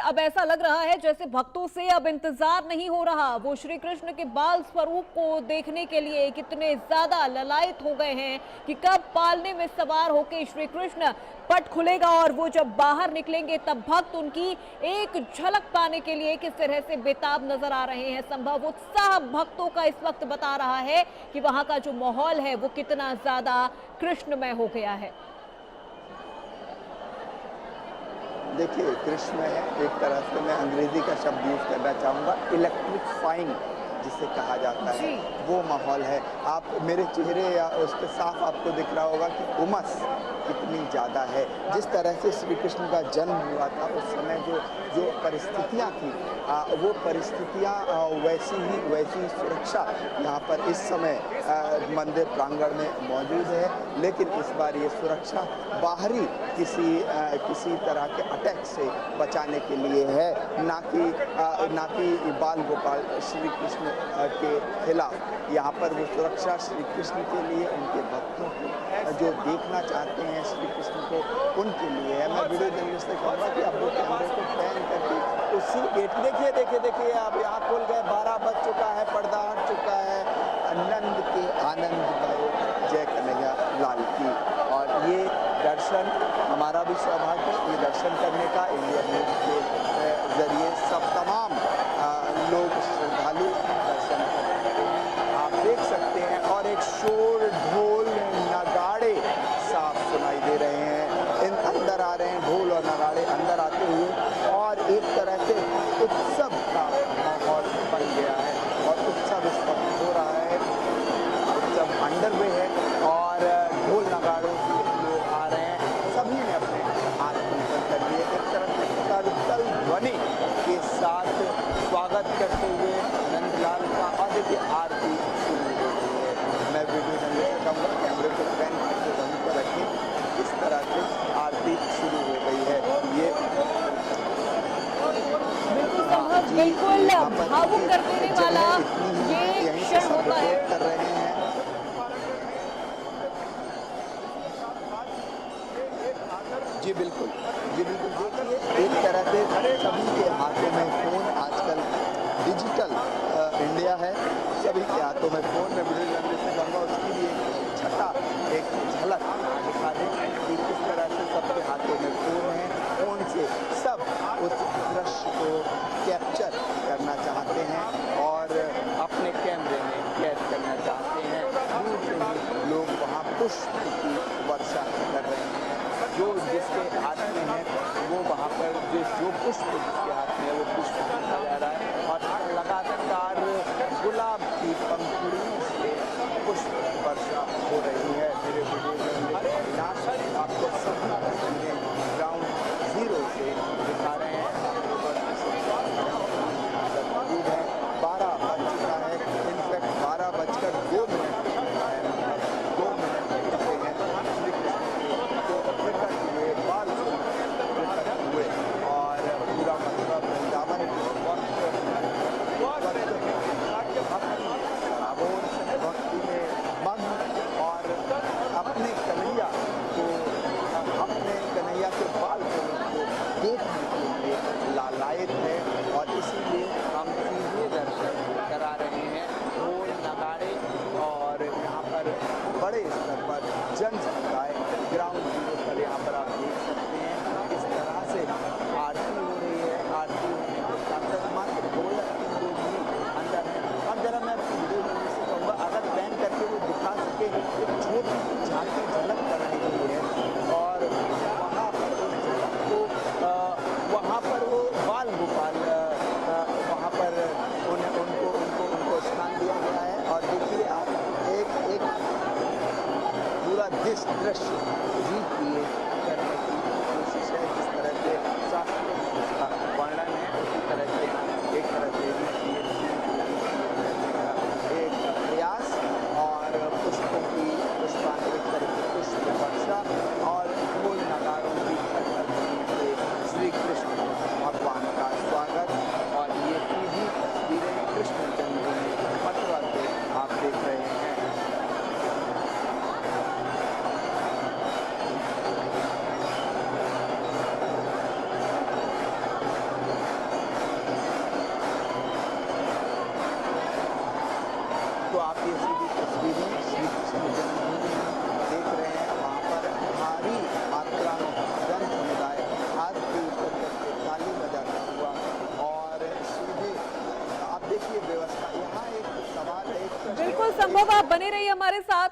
अब ऐसा लग रहा है जैसे भक्तों से अब इंतजार नहीं हो रहा। वो श्री कृष्ण के बाल स्वरूप को देखने के लिए कितने ज्यादा ललायत हो गए हैं कि कब पालने में सवार होकर श्री कृष्ण पट खुलेगा और वो जब बाहर निकलेंगे तब भक्त उनकी एक झलक पाने के लिए किस तरह से बेताब नजर आ रहे हैं। संभव उत्साह भक्तों का इस वक्त बता रहा है कि वहां का जो माहौल है वो कितना ज्यादा कृष्णमय हो गया है। देखिए, कृष्ण है, एक तरह से मैं अंग्रेजी का शब्द यूज करना चाहूँगा, इलेक्ट्रिफाइंग जिसे कहा जाता है, वो माहौल है। आप मेरे चेहरे या उस पे साफ आपको दिख रहा होगा कि उमस कितनी ज़्यादा है। जिस तरह से श्री कृष्ण का जन्म हुआ था उस समय जो परिस्थितियाँ थी, वो परिस्थितियाँ वैसी सुरक्षा यहाँ पर इस समय मंदिर प्रांगण में मौजूद है। लेकिन इस बार ये सुरक्षा बाहरी किसी तरह के अटैक से बचाने के लिए है, ना कि बाल गोपाल श्री कृष्ण के खिलाफ। यहाँ पर वो सुरक्षा श्री कृष्ण के लिए, उनके भक्तों को जो देखना चाहते हैं श्री कृष्ण को, उनके लिए है। मैं वीडियो जर्नलिस्ट से कहूँगा कि अब वो कैमरे को पैन करके उसी गेट, देखिए अब यहाँ खोल गए, 12 बज चुका है, पर्दा हट चुका है। आनंद के आनंद गए, जय कन्हैया लाल की। और ये दर्शन हमारा भी सौभाग्य, ये दर्शन करने का इंडिया न्यूज़ के जरिए सब तमाम लोग श्रद्धालु दर्शन करते हैं, आप देख सकते हैं। और एक शोर ढोल नगाड़े साफ सुनाई दे रहे हैं, इन अंदर आ रहे हैं ढोल और नगाड़े अंदर आते हुए, और एक तरह से उत्सव का माहौल बन गया है। और उत्सव इस वक्त हो रहा है, उत्सव अंडर में है और ढोल नगाड़ों से लोग आ रहे हैं। सभी ने अपने हाथ ऊपर कर लिए, एक तरह से करतल ध्वनि के साथ स्वागत करते हुए नंदलाल का। और देखिए आरती शुरू हो गई है। मैं वीडियो जर्नलिस्ट कहूँगा कैमरे को पैन करके वहीं पर रखें। इस तरह से आरती शुरू हो गई है। ये बिल्कुल भावुक कर देने वाला ये क्षण होता है। कर रहे हैं जी बिल्कुल देखिए, एक तरह से सभी के हाथों में फ़ोन, आजकल डिजिटल इंडिया है, सभी के हाथों में फ़ोन। में वीडियो जर्नलिस्ट से कहूँगा उसकी भी एक छटा, एक झलक दिखा दें कि किस तरह से सबके हाथों में फ़ोन है। फ़ोन से सब उस दृश्य को कैप्चर करना चाहते हैं और अपने कैमरे में कैद करना चाहते हैं। दूर से ही लोग वहाँ पुष्प की वर्षा कर रहे हैं। जो जिसके हाथ में है वो वहाँ पर जो पुष्प जिसके हाथ में है वो पुष्प रखा जा रहा है। और लगातार गुलाब की पंखुड़ियों से पुष्प वर्षा हो रही है। मेरे वीडियो में आपको सभी तस्वीरें ग्राउंड जीरो से दिखा रहे हैं। मौजूद है, 12 बज चुका है, इनफैक्ट 12 बजकर 2 मिनट हुआ है, 2 मिनट होते हैं श्री कृष्ण को प्रकट हुए, बाल प्रकट हुए। और पूरा मतलब वृंदावन भक्ति में मग्न और अपने कन्हैया के बाल को देखने के लिए लालायत है। और इसीलिए हम सीधे दर्शन करा रहे हैं। ढोल नगाड़े और यहाँ पर बड़े स्तर पर जन समुदाय ग्राउंड जीरो पर यहाँ पर आप देख सकते हैं किस तरह से आरती हो रही है। आरती होने के साथ मात्र ढोलक के लोग भी अंदर हैं। अब जरा मैं वीडियो जर्नलिस्ट से कहूँगा अगर बैन करके वो दिखा सके, एक छोटी झांकी झलक बनाई गई है। और वहाँ पर वो बाल गोपाल वहाँ पर उनको स्थान दिया गया है। और देखिए आप एक पूरा दृश्य रिक्रिएट करने की कोशिश है। जिस तरह से शास्त्रों में उसका वर्णन है उसी तरह से एक तरह से एक प्रयास और पुष्पों की पुष्पांजलि करके पुष्प वर्षा और ढोल नगाड़ों की से श्री कृष्ण भगवान का स्वागत। और ये सीधी तस्वीरें कृष्ण जन्मभूमि मथुरा से आप देख रहे हैं। संभव आप बने रहिए हमारे साथ।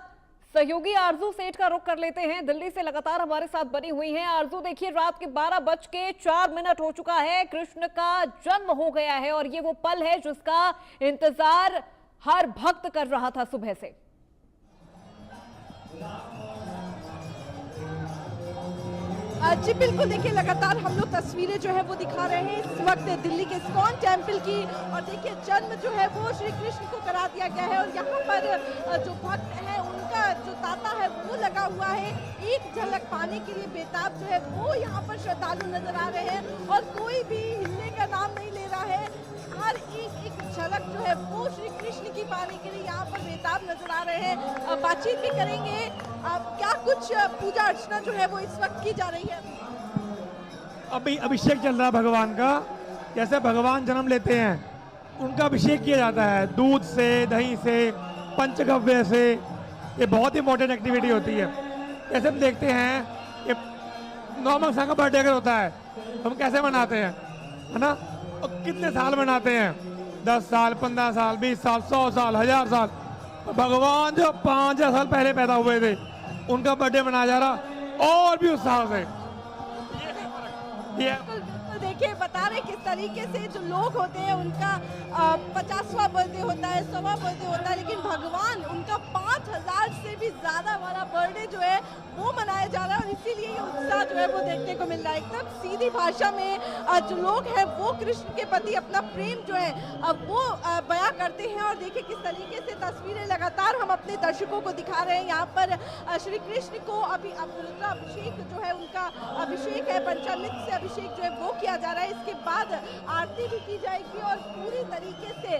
सहयोगी आरजू सेठ का रुख कर लेते हैं, दिल्ली से लगातार हमारे साथ बनी हुई हैं। आरजू देखिए, रात के 12:04 हो चुका है, कृष्ण का जन्म हो गया है और ये वो पल है जिसका इंतजार हर भक्त कर रहा था सुबह से। जी बिल्कुल, देखिए लगातार हम लोग तस्वीरें जो है वो दिखा रहे हैं इस वक्त दिल्ली के इस्कॉन टेम्पल की। और देखिए जन्म जो है वो श्री कृष्ण को करा दिया गया है और यहाँ पर जो भक्त है उनका जो तांता है वो लगा हुआ है। एक झलक पाने के लिए बेताब जो है वो यहाँ पर श्रद्धालु नजर आ रहे हैं और कोई भी हिलने का नाम नहीं ले रहा है। हर एक झलक जो है वो श्री कृष्ण की पाने के लिए यहाँ पर बेताब नजर आ रहे हैं। बातचीत भी करेंगे। क्या कुछ पूजा अर्चना जो है वो इस वक्त की जा रही है? अभी अभिषेक चल रहा है भगवान का। जैसे भगवान जन्म लेते हैं उनका अभिषेक किया जाता है दूध से, दही से, पंचगव्य से। ये बहुत इंपॉर्टेंट एक्टिविटी होती है। जैसे हम देखते हैं कि नॉर्मल सा का बर्थडे अगर होता है हम कैसे मनाते हैं, है ना? और कितने साल मनाते हैं, 10 साल, 15 साल, 20 साल, 100 साल, 1000 साल। भगवान जो 5000 साल पहले पैदा हुए थे उनका बर्थडे मनाया जा रहा और भी उत्साह से। देखिए बता रहे किस तरीके से जो लोग होते हैं उनका 50वां बर्थडे होता है, 100वां बर्थडे होता है, लेकिन भगवान उनका 5000 से भी ज्यादा वाला बर्थडे जो है वो मनाया जा रहा है और इसीलिए ये उत्साह जो है वो देखने को मिल रहा है। एकदम सीधी भाषा में जो लोग हैं वो कृष्ण के प्रति अपना प्रेम जो है वो बयां करते हैं। और देखिए किस तरीके से तस्वीरें लगातार हम अपने दर्शकों को दिखा रहे हैं। यहाँ पर श्री कृष्ण को अभी अभिषेक जो है उनका अभिषेक है, पंचामृत से अभिषेक जो है वो किया जा रहा है। इसके बाद आरती भी की जाएगी और पूरी तरीके से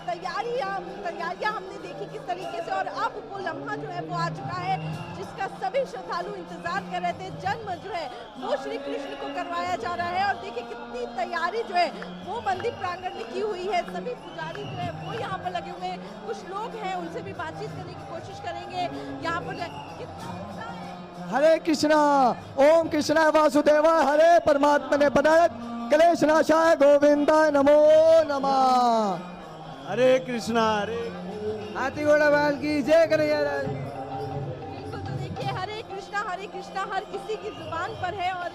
तैयारियां हमने देखी किस तरीके से। और अब वो लम्हा जो है वो आ चुका है जिसका सभी श्रद्धालु इंतजार कर रहे थे। जन्म जो है वो श्री कृष्ण को करवाया जा रहा है और देखिए कितनी तैयारी जो है वो मंदिर प्रांगण में की हुई है। सभी पुजारी जो है वो यहाँ पर लगे हुए हैं। कुछ लोग हैं उनसे भी बातचीत करने की कोशिश करेंगे। यहाँ पर हरे कृष्णा, ओम कृष्णाय वासुदेवाय, हरे परमात्मने प्रणत क्लेश नाशाय गोविंदाय नमो नमः। हरे कृष्णा, हरे हाथी घोड़ा बैल की जय कन्हैया लाल की। बिल्कुल, तो देखिए हरे कृष्णा हर किसी की जुबान पर है। और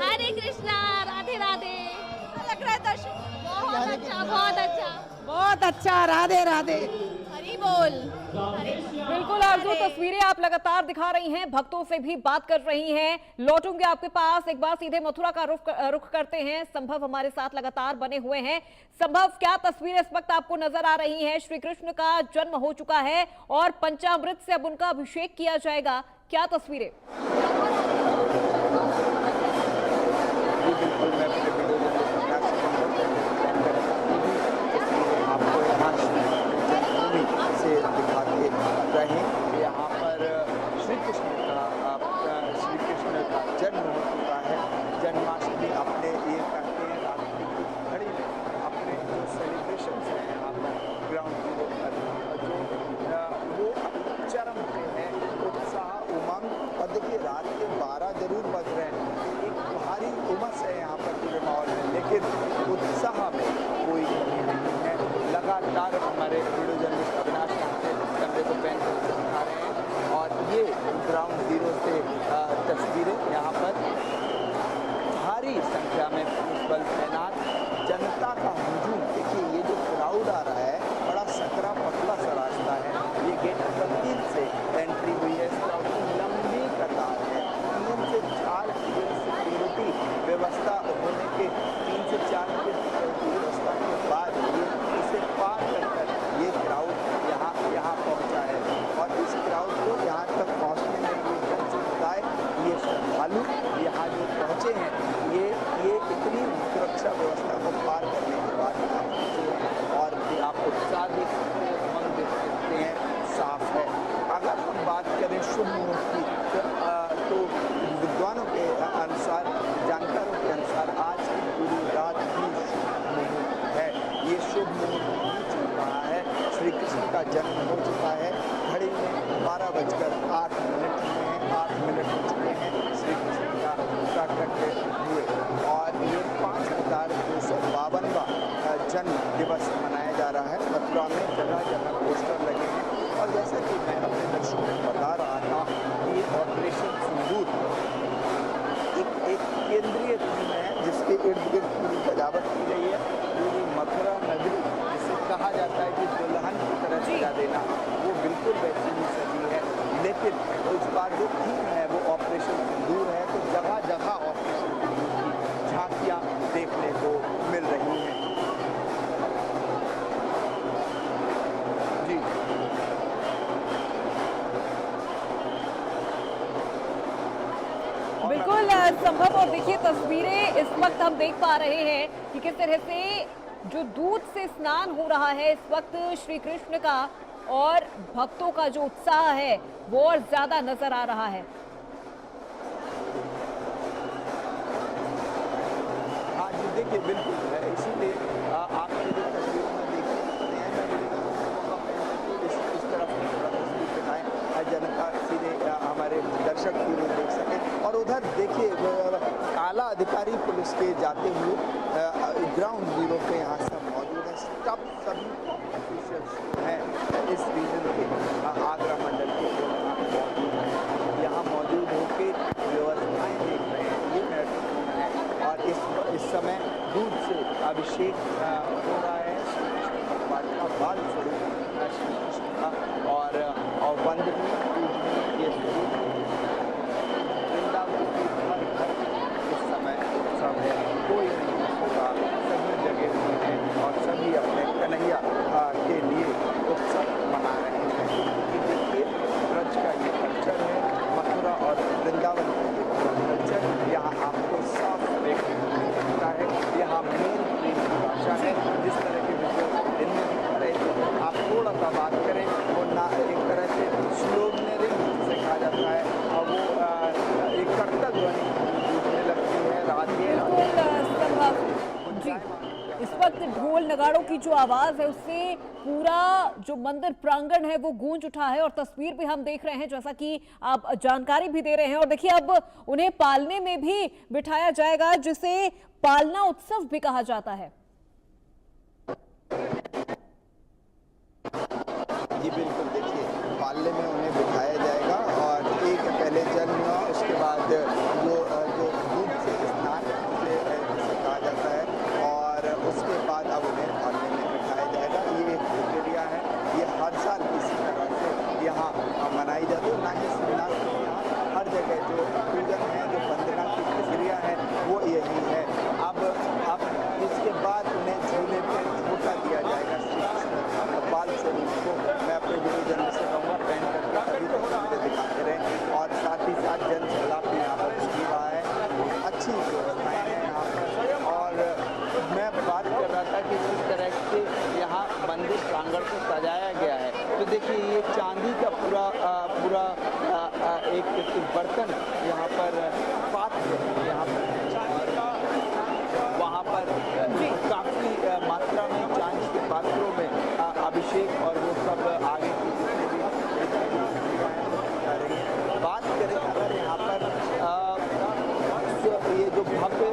हरे कृष्णा, राधे राधे। लग रहा है दर्शक बहुत अच्छा, बहुत अच्छा, बहुत अच्छा। राधे राधे, हरि बोल। बिल्कुल आरजू, तस्वीरें आप लगातार दिखा रही हैं, भक्तों से भी बात कर रही हैं। लौटूंगे आपके पास, एक बार सीधे मथुरा का रुख करते हैं। संभव हमारे साथ लगातार बने हुए हैं। संभव, क्या तस्वीरें इस वक्त आपको नजर आ रही हैं? श्री कृष्ण का जन्म हो चुका है और पंचामृत से अब उनका अभिषेक किया जाएगा, क्या तस्वीरें? यहाँ पर श्री कृष्ण का जन्म हो चुका है। जन्माष्टमी अपने ये कहते हैं रात की घड़ी में अपने जो सेलिब्रेशन हैं यहाँ पर ग्राउंड जीरो पर जो वो चरम पे हैं, उत्साह उमंग। और देखिए रात के 12 जरूर बज रहे हैं, एक भारी उमस है यहाँ पर पूरे माहौल में, लेकिन उत्साह में कोई कमी नहीं है। लगातार हमारे वीडियो जर्नलिस्ट अविनाश कंधे को पहन कर दिखा रहे हैं और ये ग्राउंड जीरो से तस्वीरें। यहाँ पर भारी संख्या में पुलिस बल तैनात, जनता का हुजूम। देखिए ये जो क्राउड आ रहा है, बड़ा सकरा पतला सा रास्ता है। ये गेट नंबर 3 से एंट्री हुई है। इस क्राउड की लंबी कतार है। 3 से 4 सिक्योरिटी व्यवस्था होने के 3 से 4 की व्यवस्था के बाद इसे पार कर ये क्राउड यहाँ पहुँचा है। और इस क्राउड को यहाँ तक पहुँचने में ये जनसमुदाय, ये श्रद्धालु यहाँ जो पहुँचे हैं, ये इतनी सुरक्षा व्यवस्था को पार करने के बाद यहाँ पहुँचे हैं। और आप उत्साह देख सकते हैं, उमंग देख सकते हैं, साफ है। अगर हम बात करें शुभ मुहूर्त की तो विद्वानों के अनुसार, जानकारों के अनुसार आज की पूरी रात भी शुभ मुहूर्त है। ये शुभ मुहूर्त भी चल रहा है। श्री कृष्ण का जन्म हो चुका है। घड़ी में 12:08 हुए हैं, 8 मिनट हो चुके हैं श्री कृष्ण का प्राकट्य हुए। और ये 5252वां जन्म दिवस मनाया जा रहा है। मथुरा में जगह जगह पोस्टर लगे जैसा कि मैं अपने दर्शकों को बता रहा था, ये ऑपरेशन सिंदूर एक केंद्रीय थीम है जिसके इर्द गिर्द पूरी सजावट की गई है। पूरी मथुरा नगरी जिसे कहा जाता है कि दुल्हन की तरह सजा देना, वो बिल्कुल वैसी ही सजी है। लेकिन इस बार जो थीम है वो ऑपरेशन सिंदूर है, तो जगह जगह ऑपरेशन सिंदूर की झांकियाँ देखने को मिल रही हैं। जी बिल्कुल संभव। और देखिए तस्वीरें इस वक्त हम देख पा रहे हैं कि किस तरह से जो दूध से स्नान हो रहा है इस वक्त श्री कृष्ण का, और भक्तों का जो उत्साह है वो और ज्यादा नजर आ रहा है। हाँ जी, देखिए बिल्कुल इसीलिए आपने जो तस्वीरों में देखी इस तरफ तस्वीर दिखाएं, जनता सीधे हमारे दर्शक पूरे देख सके। और उधर देखिए काला अधिकारी पुलिस के जाते हुए ग्राउंड जीरो पे यहाँ सब मौजूद है। सब सभी ऑफिशियल्स हैं इस रीजन के, आगरा मंडल के जो यहाँ मौजूद होकर व्यवस्थाएं देख रहे हैं, ये महत्वपूर्ण है। और इस समय दूध से अभिषेक हो रहा है श्री कृष्ण भगवान का बाल स्वरूप श्री कृष्ण का, और वंदनीय पूजनीय ये स्वरूप वृंदावन की हर घर इस समय उत्सव है। कोई नहीं होगा, सभी जगह हुए हैं और सभी अपने कन्हैया के लिए उत्सव मना रहे हैं। क्योंकि देखिए ब्रज का ये कल्चर है, मथुरा और वृंदावन का ये कल्चर यहाँ आपको साफ देखने को मिलता है। यहाँ मेन प्रेम की भाषा है। जिस तरह के विजुअल्स दिन में दिखा रहे थे, आप थोड़ा सा बात करें वो ना एक तरह से स्लोगनरिंग जिसे कहा जाता है, और वो एक कर्तव्य ध्वनि गूंजने लगती है। जी इस वक्त ढोल नगाड़ों की जो आवाज है उससे पूरा जो मंदिर प्रांगण है वो गूंज उठा है। और तस्वीर भी हम देख रहे हैं जैसा कि आप जानकारी भी दे रहे हैं। और देखिए अब उन्हें पालने में भी बिठाया जाएगा, जिसे पालना उत्सव भी कहा जाता है। जी बिल्कुल, देखिए पालने में उन्हें बिठाया जाएगा और एक पहले जन्म, उसके बाद जो दूध से स्नान जिसे कहा जाता है, और उसके बाद अब उन्हें पालने में बिठाया जाएगा। ये एक प्रक्रिया है, ये हर साल इसी तरह से यहाँ मनाई जाती है। ना ही यहाँ हर जगह जो पूजन है, जो वंदना की प्रक्रिया है वो यही है। अब इसके बाद उन्हें झूले पर झूठा दिया जाएगा श्री कृष्ण बाल स्वरूप को। मैं अपने गुरुजन से कहूँगा पहन करके सभी तस्वीरें दिखाते रहें, और साथ ही साथ जन सैलाब भी यहाँ पर भी रहा है। अच्छी व्यवस्थाएँ हैं यहाँ पर। और मैं बात कर रहा था कि किस तरह से यहाँ मंदिर प्रांगण को सजाया गया है, तो देखिए ये चांदी का पूरा एक बर्तन यहाँ पर पात्र यहाँ पर वहाँ पर काफ़ी मात्रा में चांदी के पात्रों में अभिषेक और वो सब आगे की जितने भी जा रही है। बात करें अगर यहाँ पर ये जो भव्य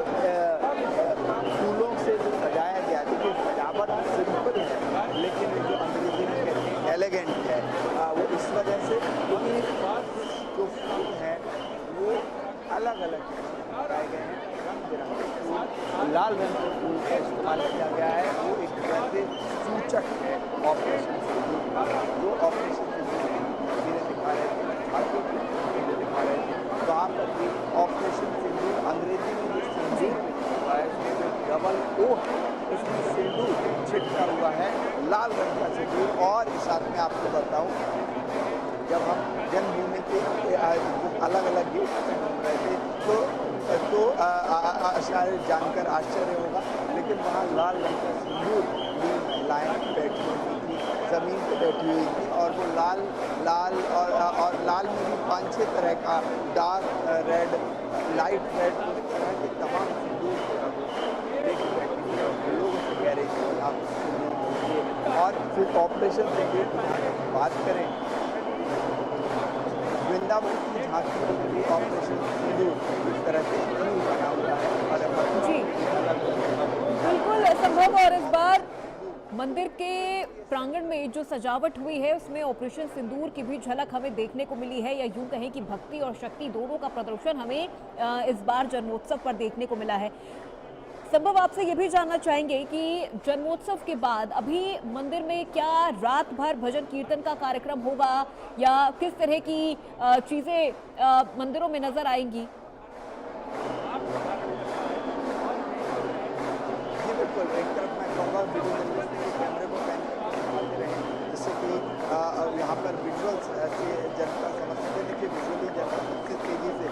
फूलों से जो सजाया गया, देखिए सजावट सिंपल है लेकिन जो अंग्रेजी में कहते हैं एलिगेंट है, वो इस वजह से क्योंकि जो फूल हैं वो अलग अलग लगाए गए हैं। रंग बिरंगे फूल, लाल रंग के फूल का इस्तेमाल किया गया है। वो एक तरह से सूचक है ऑपरेशन सिंदूर का, जो ऑपरेशन सिंदूर धीरे दिखा रहे थे, छात्रों को धीरे दिखा रहे थे। वहाँ पर भी ऑपरेशन सिंदूर अंग्रेजी में जो सिंदूर लिखा हुआ है उसमें जो डबल ओ है उसमें सिंदूर छिटका हुआ है, लाल रंग का सिंदूर। और साथ में आपको बताऊँ, जब हम जन्मभूमि के अलग अलग गेट से घूम रहे थे तो शायद जानकर आश्चर्य होगा, लेकिन वहाँ लाल रंग का सिंदूर ली महिलाएँ बैठी हुई थी, ज़मीन पे बैठी हुई थी, और वो लाल और लाल में भी 5-6 तरह का डार्क रेड, लाइट रेड, उस तरह के तमाम सिंदूर देखी बैठी थी। और लोग उसे कह रहे थे आप सिंदूर लीजिए। और फिर ऑपरेशन सिंदूर की बात करें, वृंदावन की झांकी में भी ऑपरेशन सिंदूर इस तरह से बना हुआ है। जी बिल्कुल संभव। और इस बार मंदिर के प्रांगण में जो सजावट हुई है उसमें ऑपरेशन सिंदूर की भी झलक हमें देखने को मिली है, या यूं कहें कि भक्ति और शक्ति दोनों का प्रदर्शन हमें इस बार जन्मोत्सव पर देखने को मिला है। संभव आपसे ये भी जानना चाहेंगे कि जन्मोत्सव के बाद अभी मंदिर में क्या रात भर भजन कीर्तन का कार्यक्रम होगा या किस तरह की चीजें मंदिरों में नजर आएंगी? जी बिल्कुल, एक तरफ मैं कहूँगा वीडियो जर्नलिस्ट के कैमरे को पैन करके दिखाते रहे, जिससे कि यहाँ पर विजुअल्स ऐसे जनता समझ सके। देखिए विजुअली जनता सबसे तेज़ी से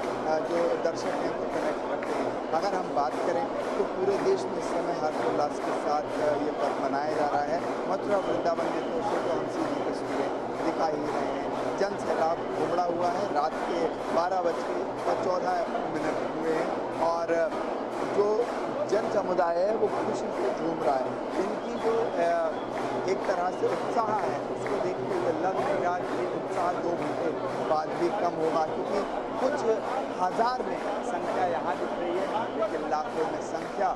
जो दर्शक हैं वो कनेक्ट करते हैं। अगर हम बात करें तो पूरे देश में इस समय हर्षोल्लास के साथ ये पर्व मनाया जा रहा है। मथुरा वृंदावन में तो हम सीधी तस्वीरें दिखा ही रहे हैं। जन सैलाब उमड़ा हुआ है। रात के 12:14 हुए हैं और जो जन समुदाय है वो खुशी से झूम रहा है। इनकी जो एक तरह से उत्साह है उसको देखते हुए लग नहीं रहा कि ये उत्साह 2 घंटे बाद भी कम होगा, क्योंकि कुछ हज़ार में संख्या यहाँ दिख रही है, लेकिन लाखों में संख्या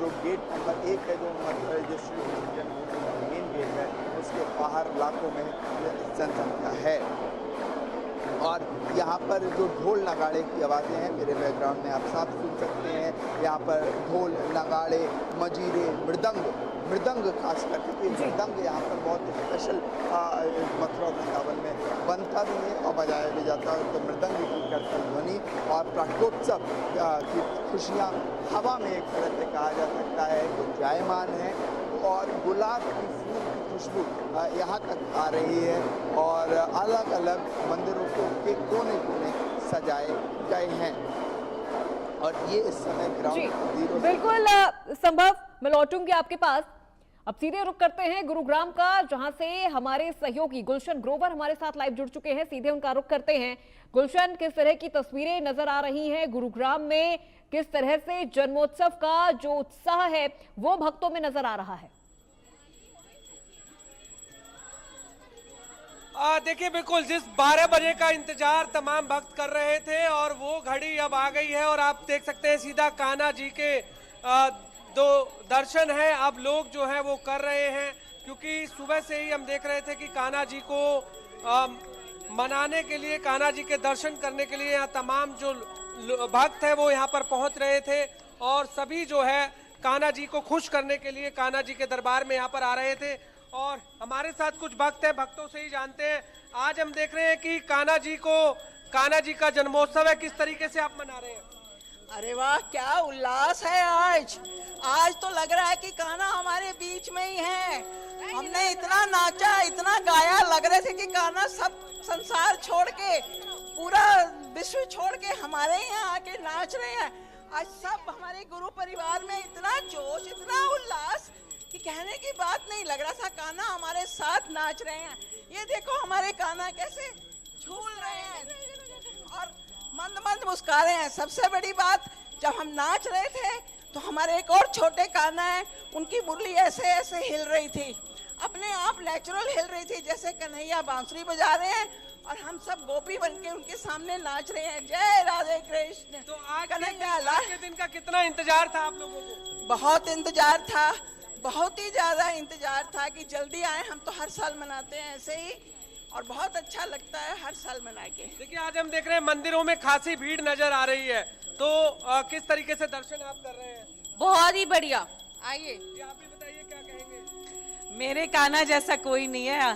जो गेट नंबर 1 है जो श्री जन्मभूमि का मेन गेट है उसके बाहर लाखों में जनसंख्या है। और यहाँ पर जो ढोल नगाड़े की आवाज़ें हैं मेरे बैकग्राउंड में आप साफ सुन सकते हैं। यहाँ पर ढोल नगाड़े मजीरे मृदंग खास करके, क्योंकि मृदंग यहाँ पर बहुत स्पेशल मथुरा वृंदावन में बनता भी है और बजाया भी जाता है। तो मृदंग की करतल ध्वनि और प्राकोत्सव की खुशियाँ हवा में एक तरह से कहा जा सकता है कि जायमान है और गुलाब की फूल की खुशबू यहाँ तक आ रही है और अलग अलग मंदिरों के कोने कोने सजाए गए हैं। और ये इस समय ग्राउंड बिल्कुल संभव, मैं लौटूंगी आपके पास। अब सीधे रुख करते हैं गुरुग्राम का, जहां से हमारे सहयोगी गुलशन ग्रोवर हमारे साथ लाइव जुड़ चुके हैं। सीधे उनका रुख करते हैं। गुलशन, किस तरह की तस्वीरें नजर आ रही हैं गुरुग्राम में? किस तरह से जन्मोत्सव का जो उत्साह है वो भक्तों में नजर आ रहा है? देखिए बिल्कुल जिस 12 बजे का इंतजार तमाम भक्त कर रहे थे और वो घड़ी अब आ गई है और आप देख सकते हैं सीधा कान्हा जी के दो दर्शन है अब लोग जो है वो कर रहे हैं, क्योंकि सुबह से ही हम देख रहे थे कि कान्हा जी को मनाने के लिए, कान्हा जी के दर्शन करने के लिए यहाँ तमाम जो भक्त है वो यहाँ पर पहुंच रहे थे और सभी जो है कान्हा जी को खुश करने के लिए कान्हा जी के दरबार में यहाँ पर आ रहे थे। और हमारे साथ कुछ भक्त हैं, भक्तों से ही जानते हैं। आज हम देख रहे हैं कि कान्हा जी का जन्मोत्सव है, किस तरीके से आप मना रहे हैं? अरे वाह, क्या उल्लास है आज तो लग रहा है कि कान्हा हमारे बीच में ही है। हमने इतना नाचा, इतना गाया, लग रहे थे कि कान्हा सब संसार छोड़ के, पूरा विश्व छोड़ के हमारे यहाँ आके नाच रहे हैं। आज सब हमारे गुरु परिवार में इतना जोश, इतना उल्लास कि कहने की बात नहीं। लग रहा था कान्हा हमारे साथ नाच रहे हैं। ये देखो हमारे कान्हा कैसे झूल रहे हैं और मंद मंद मुस्कुरा रहे हैं। सबसे बड़ी बात, जब हम नाच रहे थे तो हमारे एक और छोटे कान्हा है, उनकी मुरली ऐसे ऐसे हिल रही थी, अपने आप नेचुरल हिल रही थी, जैसे कन्हैया बांसुरी बजा रहे हैं और हम सब गोपी बनके उनके सामने नाच रहे हैं। जय राधे कृष्ण। तो आज के दिन का कितना इंतजार था आप लोगों को? बहुत इंतजार था, बहुत ही ज्यादा इंतजार था कि जल्दी आए। हम तो हर साल मनाते हैं ऐसे ही और बहुत अच्छा लगता है हर साल मना के। देखिए आज हम देख रहे हैं मंदिरों में खासी भीड़ नजर आ रही है, तो किस तरीके से दर्शन आप कर रहे हैं? बहुत ही बढ़िया। आइए आप भी बताइए क्या कहेंगे? मेरे कान्हा जैसा कोई नहीं है।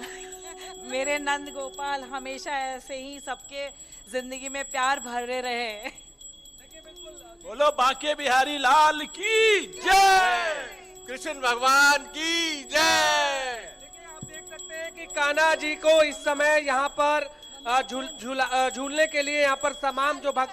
मेरे नंद गोपाल हमेशा ऐसे ही सबके जिंदगी में प्यार भरे रहे। बोलो बांके बिहारी लाल की जय, कृष्ण भगवान की जय। देखिए आप देख सकते हैं कि कान्हा जी को इस समय यहाँ पर झूलने के लिए यहाँ पर तमाम जो भक्त